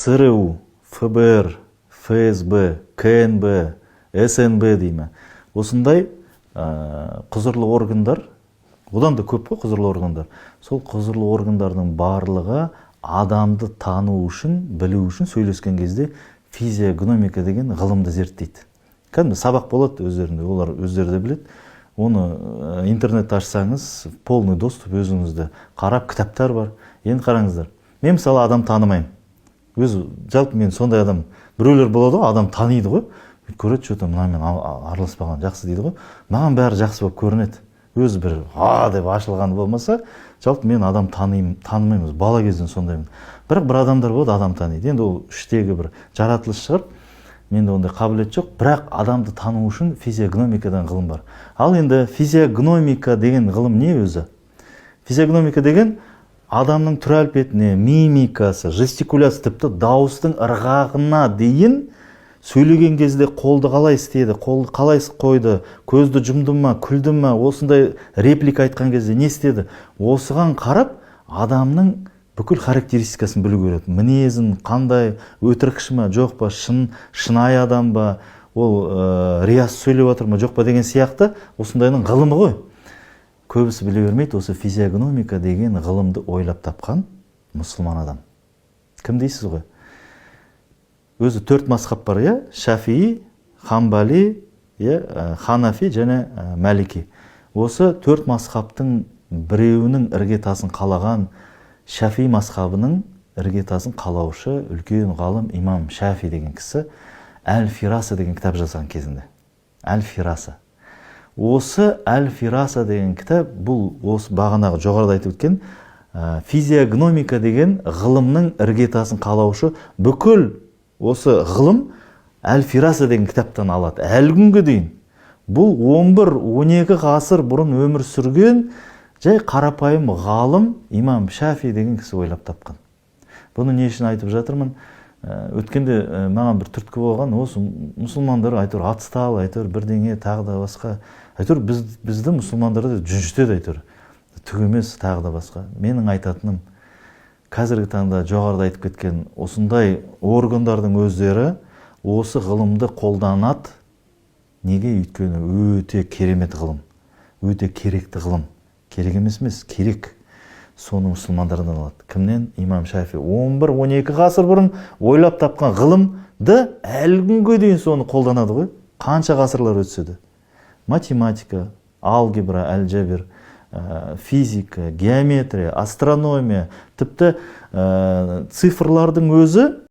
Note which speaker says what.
Speaker 1: ЦРУ, ФБР, ФСБ, КНБ, СНБ деймі. Осындай құзырлы органдар, одан да көп қой құзырлы органдар. Сол құзырлы органдардың барлығы адамды тану үшін, білу үшін сөйлескен кезде физиогномика деген ғылымды зерттейді. Кәдімгі сабақ болады өздерінде, олар өздері де біледі. Оны интернет ашсаңыз, полный доступ өзіңізді қарап, кітаптар бар. Енді қараңыздар. Мен мысалы адам танымаймын. Жалпы мен сондай адам, біреулер болады ғой, адам таниды ғой. Көреді, что-то мынамен араласпаған жақсы дейді ғой. Маған бәрі жақсы болып көрінеді. Өзі бір деп ашылған болмаса, жалпы мен адам танымаймыз. Бала кезден сондаймын. Бірақ бір адамдар болады, адам таниды. Енді ол іштегі бір жаратылыс шығар. Менде ондай қабілет жоқ, бірақ адамды тану үшін физиогномикадан ғылым бар. Ал енді физиогномика деген ғылым не өзі? Физиогномика деген адамның түр әлпетіне, мимикасы, жестикуляция, тіпті дауыстың ырғағына дейін сөйлеген кезде қолды қалай істеді, қолды қалай қойды, көзді жұмды ма, күлді ма, осындай реплика айтқан кезде не істеді? Осыған қарап, адамның бүкіл характеристикасын білу керек. Мінезін, қандай, өтірікші ма, жоқ па, шынайы адам ба, ол рияз сөйлеп отыр ма, жоқ па деген сияқты осындайның ғылымы ғой. Көбісі біле бермейді, осы физиогномика деген ғылымды ойлап тапқан мұсылман адам. Кім дейсіз ғой? Өзі 4 мазхаб бар, Шафии, Хамбали, Ханафи және Малики. Осы 4 мазхабтың біреуінің іргетасын қалаған Шафи мазхабының іргетасын қалаушы үлкен ғалым имам Шафи деген кісі Әл-Фираса деген кітап жазған кезінде. Әл-Фираса. Осы Әл-Фираса деген кітап, бұл осы бағанағы жоғарыда айтып өткен физиогномика деген ғылымның іргетасын қалаушы бүкіл осы ғылым Әл-Фираса деген кітаптан алады. Әлі күнге дейін. Бұл 11-12 ғасыр бұрын өмір сүрген жай қарапайым ғалым имам Шафи деген кісі ойлап тапқан. Бұны не үшін айтып жатырмын? Өткенде маған бір түрткі болған, осы мұсылмандар айтыр атыстал, айтыр бірдеңе тағы да басқа. Айтыр бізді мұсылмандарды жүнжітеді айтыр. Түк емес тағы да басқа. Менің айтатыным, қазіргі таңда жоғарыда айтып кеткен осындай органдардың өздері осы ғылымды қолданады. Неге? Өйткені өте керемет ғылым, өте керекті ғылым. Керек емес, керек. Соны мұсылмандардан алады. Кімнен? Имам Шафи. 11-12 ғасыр бұрын ойлап тапқан ғылымды әлі күнге дейін соны қолданады ғой. Қанша ғасырлар өтсе де. Математика, алгебра, әлжабр, физика, геометрия, астрономия, тіпті цифрлардың өзі